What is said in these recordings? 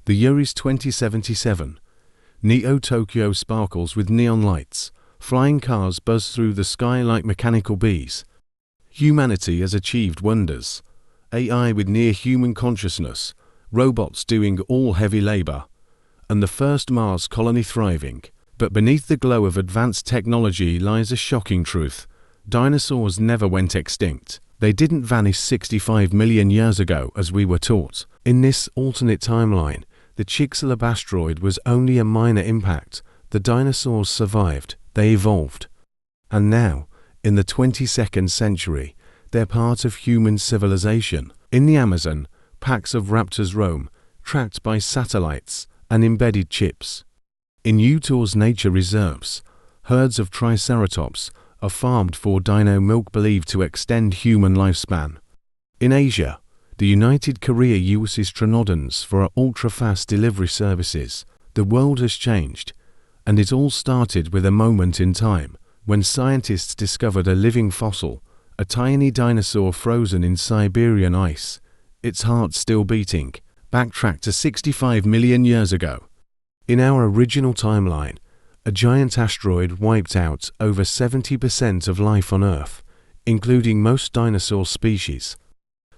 The year is 2077. Neo-Tokyo sparkles with neon lights. Flying cars buzz through the sky like mechanical bees. Humanity has achieved wonders. AI with near-human consciousness, robots doing all heavy labor, and the first Mars colony thriving. But beneath the glow of advanced technology lies a shocking truth. Dinosaurs never went extinct. They didn't vanish 65 million years ago as we were taught. In this alternate timeline, the Chicxulub asteroid was only a minor impact. The dinosaurs survived. They evolved. And now, in the 22nd century, they're part of human civilization. In the Amazon, packs of raptors roam, tracked by satellites and embedded chips. In Utah's nature reserves, herds of triceratops are farmed for dino milk believed to extend human lifespan. In Asia, the United Korea uses Trinodons for ultra-fast delivery services. The world has changed, and it all started with a moment in time when scientists discovered a living fossil, a tiny dinosaur frozen in Siberian ice, its heart still beating. Backtrack to 65 million years ago. In our original timeline, a giant asteroid wiped out over 70% of life on Earth, including most dinosaur species.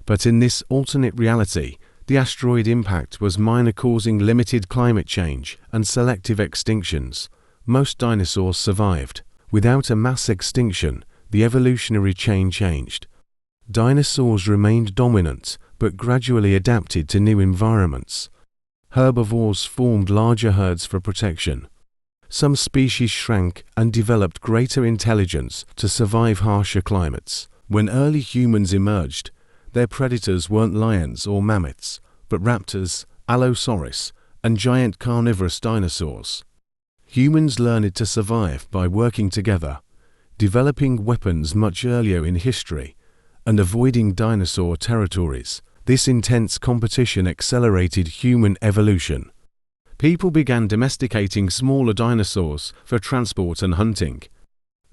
But in this alternate reality, the asteroid impact was minor, causing limited climate change and selective extinctions. Most dinosaurs survived. Without a mass extinction, the evolutionary chain changed. Dinosaurs remained dominant, but gradually adapted to new environments. Herbivores formed larger herds for protection. Some species shrank and developed greater intelligence to survive harsher climates. When early humans emerged, their predators weren't lions or mammoths, but raptors, Allosaurus, and giant carnivorous dinosaurs. Humans learned to survive by working together, developing weapons much earlier in history, and avoiding dinosaur territories. This intense competition accelerated human evolution. People began domesticating smaller dinosaurs for transport and hunting.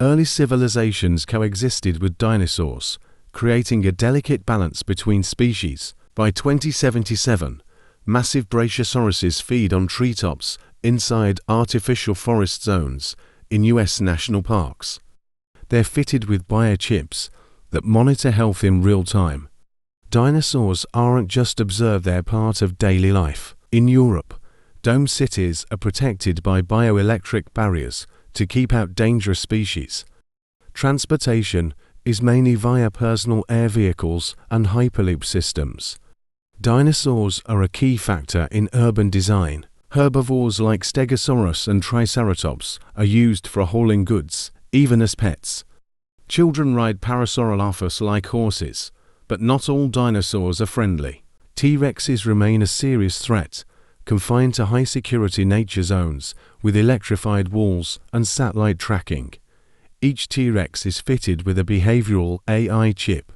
Early civilizations coexisted with dinosaurs, creating a delicate balance between species. By 2077, massive brachiosauruses feed on treetops inside artificial forest zones in U.S. national parks. They're fitted with biochips that monitor health in real time. Dinosaurs aren't just observed, they're part of daily life. In Europe, dome cities are protected by bioelectric barriers to keep out dangerous species. Transportation is mainly via personal air vehicles and hyperloop systems. Dinosaurs are a key factor in urban design. Herbivores like Stegosaurus and Triceratops are used for hauling goods, even as pets. Children ride Parasaurolophus like horses, but not all dinosaurs are friendly. T-Rexes remain a serious threat, confined to high-security nature zones with electrified walls and satellite tracking. Each T-Rex is fitted with a behavioral AI chip.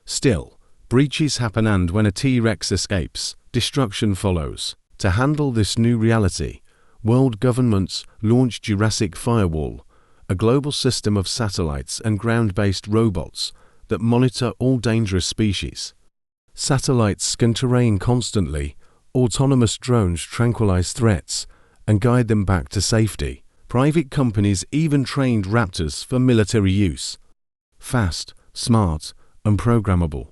Still, breaches happen, and when a T-Rex escapes, destruction follows. To handle this new reality, world governments launched Jurassic Firewall, a global system of satellites and ground-based robots that monitor all dangerous species. Satellites scan terrain constantly, autonomous drones tranquilize threats, and guide them back to safety. Private companies even trained raptors for military use. Fast, smart, and programmable,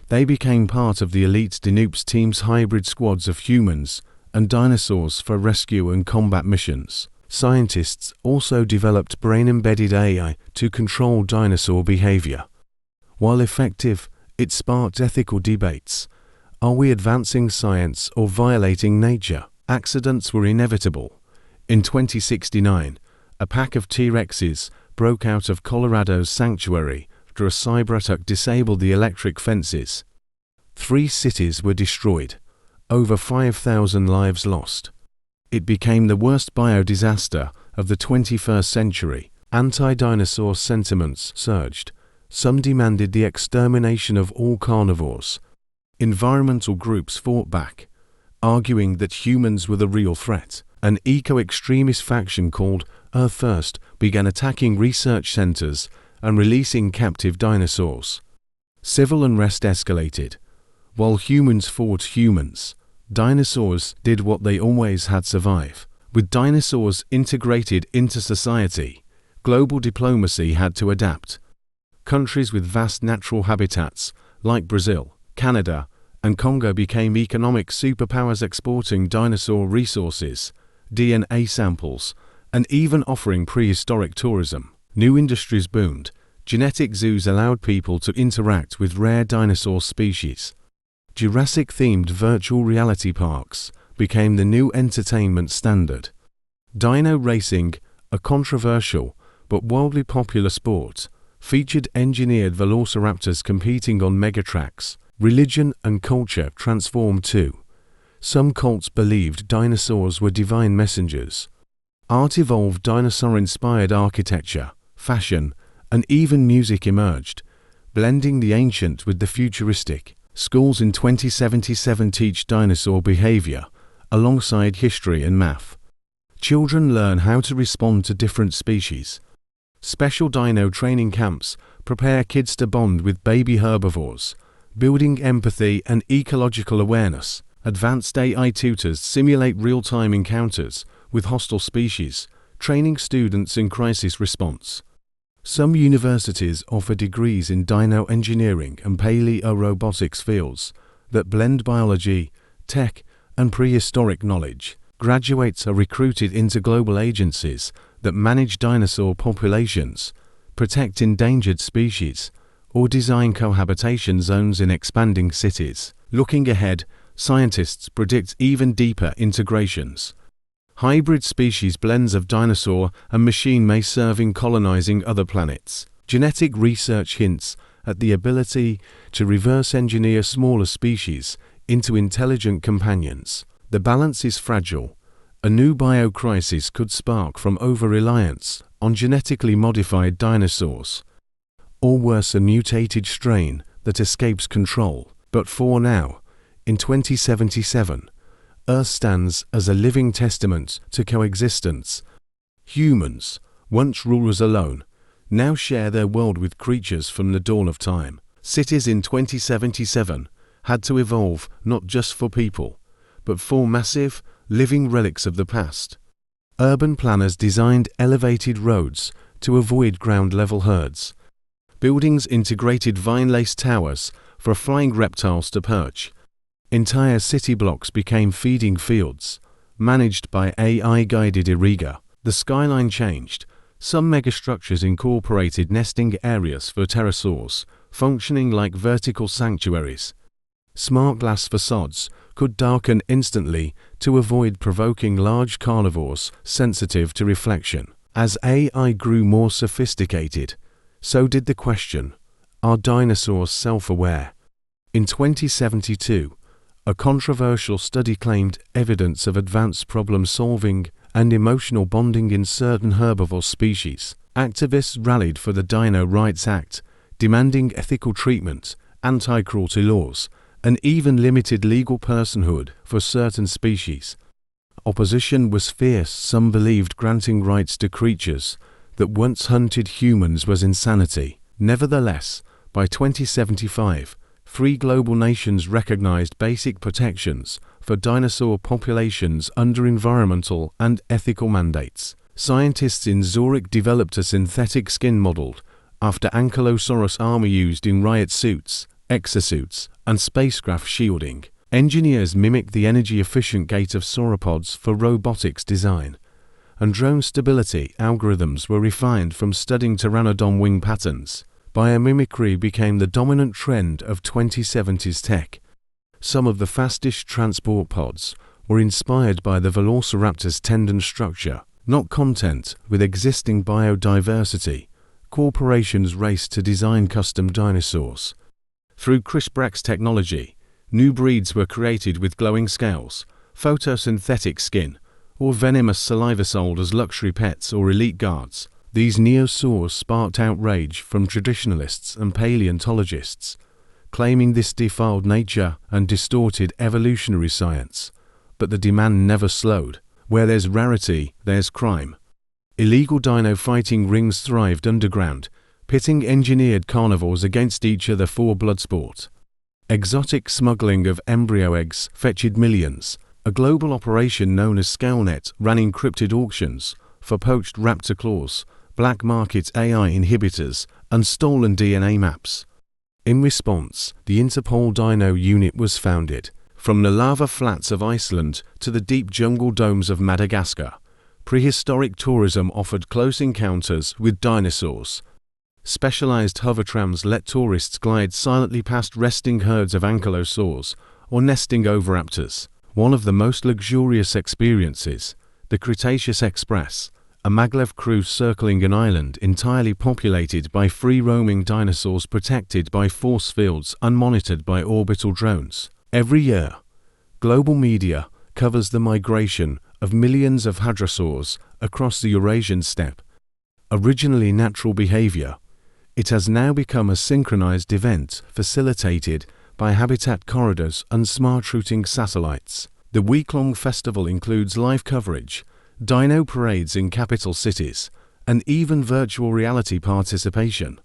they became part of the elite Dinoops team's hybrid squads of humans and dinosaurs for rescue and combat missions. Scientists also developed brain-embedded AI to control dinosaur behavior. While effective, it sparked ethical debates. Are we advancing science or violating nature? Accidents were inevitable. In 2069, a pack of T-Rexes broke out of Colorado's sanctuary after a cyberattack disabled the electric fences. 3 cities were destroyed, over 5,000 lives lost. It became the worst biodisaster of the 21st century. Anti-dinosaur sentiments surged. Some demanded the extermination of all carnivores. Environmental groups fought back, arguing that humans were the real threat. An eco-extremist faction called Earth First began attacking research centers and releasing captive dinosaurs. Civil unrest escalated. While humans fought humans, Dinosaurs did what they always had: survive. With dinosaurs integrated into society, global diplomacy had to adapt. Countries with vast natural habitats, like Brazil, Canada, and Congo, became economic superpowers, exporting dinosaur resources, DNA samples, and even offering prehistoric tourism. New industries boomed. Genetic zoos allowed people to interact with rare dinosaur species. Jurassic-themed virtual reality parks became the new entertainment standard. Dino racing, a controversial but wildly popular sport, featured engineered velociraptors competing on megatracks. Religion and culture transformed too. Some cults believed dinosaurs were divine messengers. Art evolved. Dinosaur-inspired architecture, fashion, and even music emerged, blending the ancient with the futuristic. Schools in 2077 teach dinosaur behavior alongside history and math. Children learn how to respond to different species. Special dino training camps prepare kids to bond with baby herbivores, building empathy and ecological awareness. Advanced AI tutors simulate real-time encounters with hostile species, training students in crisis response. Some universities offer degrees in dino engineering and paleorobotics fields that blend biology, tech, and prehistoric knowledge. Graduates are recruited into global agencies that manage dinosaur populations, protect endangered species, or design cohabitation zones in expanding cities. Looking ahead, scientists predict even deeper integrations. Hybrid species blends of dinosaur and machine may serve in colonizing other planets. Genetic research hints at the ability to reverse engineer smaller species into intelligent companions. The balance is fragile. A new biocrisis could spark from over-reliance on genetically modified dinosaurs, or worse, a mutated strain that escapes control. But for now, in 2077, Earth stands as a living testament to coexistence. Humans, once rulers alone, now share their world with creatures from the dawn of time. Cities in 2077 had to evolve not just for people, but for massive, living relics of the past. Urban planners designed elevated roads to avoid ground-level herds. Buildings integrated vine-laced towers for flying reptiles to perch. Entire city blocks became feeding fields, managed by AI-guided irriga. The skyline changed. Some megastructures incorporated nesting areas for pterosaurs, functioning like vertical sanctuaries. Smart glass facades could darken instantly to avoid provoking large carnivores sensitive to reflection. As AI grew more sophisticated, so did the question, are dinosaurs self-aware? In 2072, a controversial study claimed evidence of advanced problem-solving and emotional bonding in certain herbivore species. Activists rallied for the Dino Rights Act, demanding ethical treatment, anti-cruelty laws, and even limited legal personhood for certain species. Opposition was fierce. Some believed granting rights to creatures that once hunted humans was insanity. Nevertheless, by 2075, 3 global nations recognized basic protections for dinosaur populations under environmental and ethical mandates. Scientists in Zurich developed a synthetic skin modeled after Ankylosaurus armor used in riot suits, exosuits, and spacecraft shielding. Engineers mimicked the energy-efficient gait of sauropods for robotics design, and drone stability algorithms were refined from studying pteranodon wing patterns. Biomimicry became the dominant trend of 2070s tech. Some of the fastest transport pods were inspired by the velociraptor's tendon structure, not content with existing biodiversity. Corporations raced to design custom dinosaurs. Through CRISPR-X technology, new breeds were created with glowing scales, photosynthetic skin, or venomous saliva sold as luxury pets or elite guards. These neosaurs sparked outrage from traditionalists and paleontologists, claiming this defiled nature and distorted evolutionary science. But the demand never slowed. Where there's rarity, there's crime. Illegal dino fighting rings thrived underground, pitting engineered carnivores against each other for blood sport. Exotic smuggling of embryo eggs fetched millions. A global operation known as ScaleNet ran encrypted auctions for poached raptor claws, black market AI inhibitors, and stolen DNA maps. In response, the Interpol Dino Unit was founded. From the lava flats of Iceland to the deep jungle domes of Madagascar, prehistoric tourism offered close encounters with dinosaurs. Specialized hovertrams let tourists glide silently past resting herds of ankylosaurs or nesting oviraptors. One of the most luxurious experiences, the Cretaceous Express, a maglev cruise circling an island entirely populated by free-roaming dinosaurs protected by force fields unmonitored by orbital drones. Every year, global media covers the migration of millions of hadrosaurs across the Eurasian steppe. Originally natural behavior, it has now become a synchronized event facilitated by habitat corridors and smart routing satellites. The week-long festival includes live coverage, dino parades in capital cities, and even virtual reality participation.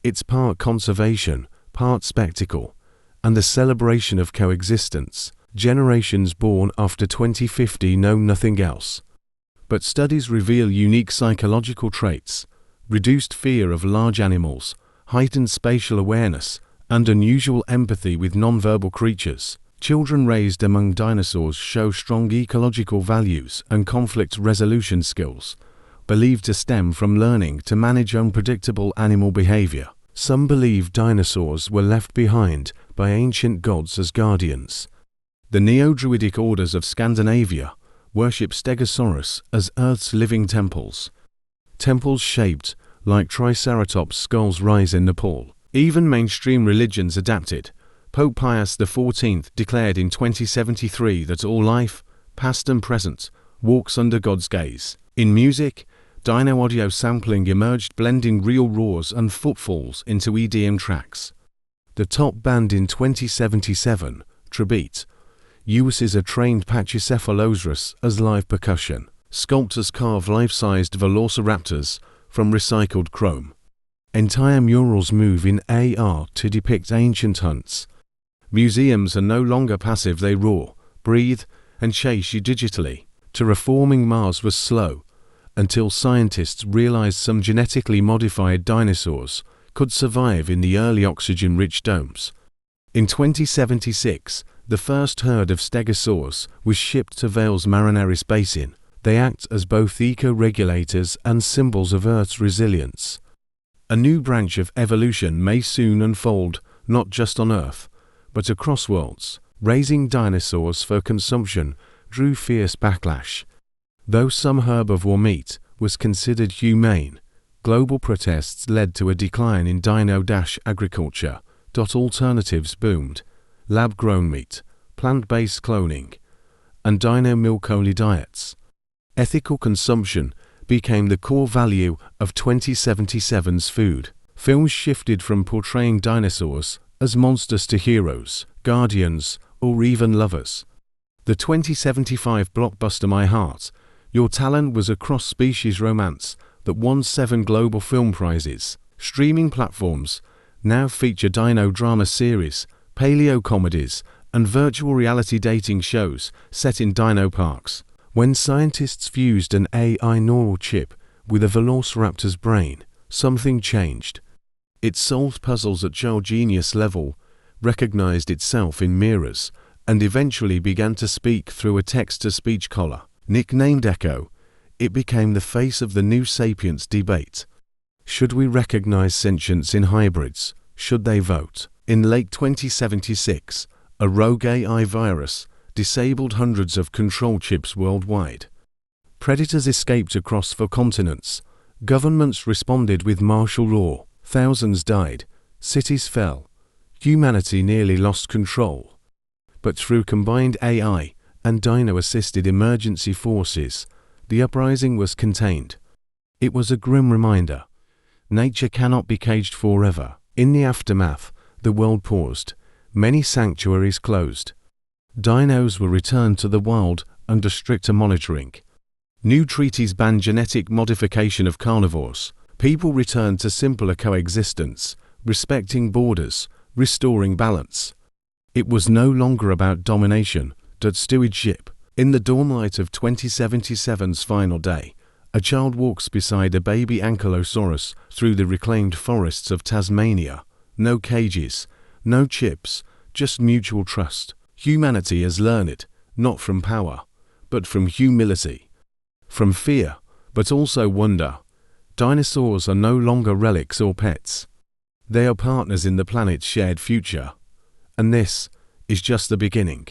It's part conservation, part spectacle, and the celebration of coexistence. Generations born after 2050 know nothing else. But studies reveal unique psychological traits, reduced fear of large animals, heightened spatial awareness, and unusual empathy with nonverbal creatures. Children raised among dinosaurs show strong ecological values and conflict resolution skills, believed to stem from learning to manage unpredictable animal behavior. Some believe dinosaurs were left behind by ancient gods as guardians. The Neo-Druidic orders of Scandinavia worship Stegosaurus as Earth's living temples. Temples shaped like Triceratops skulls rise in Nepal. Even mainstream religions adapted. Pope Pius XIV declared in 2073 that all life, past and present, walks under God's gaze. In music, dino audio sampling emerged, blending real roars and footfalls into EDM tracks. The top band in 2077, Trebeat, uses a trained Pachycephalosaurus as live percussion. Sculptors carve life-sized velociraptors from recycled chrome. Entire murals move in AR to depict ancient hunts. Museums are no longer passive, they roar, breathe, and chase you digitally. Terraforming Mars was slow, until scientists realized some genetically modified dinosaurs could survive in the early oxygen-rich domes. In 2076, the first herd of stegosaurs was shipped to Vale's Marineris Basin. They act as both eco-regulators and symbols of Earth's resilience. A new branch of evolution may soon unfold, not just on Earth, but across worlds. Raising dinosaurs for consumption drew fierce backlash. Though some herbivore meat was considered humane, global protests led to a decline in dino-agriculture. Alternatives boomed: lab-grown meat, plant-based cloning, and dino milk-only diets. Ethical consumption became the core value of 2077's food. Films shifted from portraying dinosaurs as monsters to heroes, guardians, or even lovers. The 2075 blockbuster My Heart, Your Talent was a cross-species romance that won 7 global film prizes. Streaming platforms now feature dino drama series, paleo comedies, and virtual reality dating shows set in dino parks. When scientists fused an AI neural chip with a velociraptor's brain, something changed. It solved puzzles at genius level, recognized itself in mirrors, and eventually began to speak through a text-to-speech collar. Nicknamed Echo, it became the face of the new sapience debate. Should we recognize sentience in hybrids? Should they vote? In late 2076, a rogue AI virus disabled hundreds of control chips worldwide. Predators escaped across 4 continents. Governments responded with martial law. Thousands died. Cities fell. Humanity nearly lost control. But through combined AI and dino-assisted emergency forces, the uprising was contained. It was a grim reminder. Nature cannot be caged forever. In the aftermath, the world paused. Many sanctuaries closed. Dinos were returned to the wild under stricter monitoring. New treaties banned genetic modification of carnivores. People returned to simpler coexistence, respecting borders, restoring balance. It was no longer about domination, but stewardship. In the dawnlight of 2077's final day, a child walks beside a baby ankylosaurus through the reclaimed forests of Tasmania. No cages, no chips, just mutual trust. Humanity has learned, not from power, but from humility. From fear, but also wonder. Dinosaurs are no longer relics or pets. They are partners in the planet's shared future. And this is just the beginning.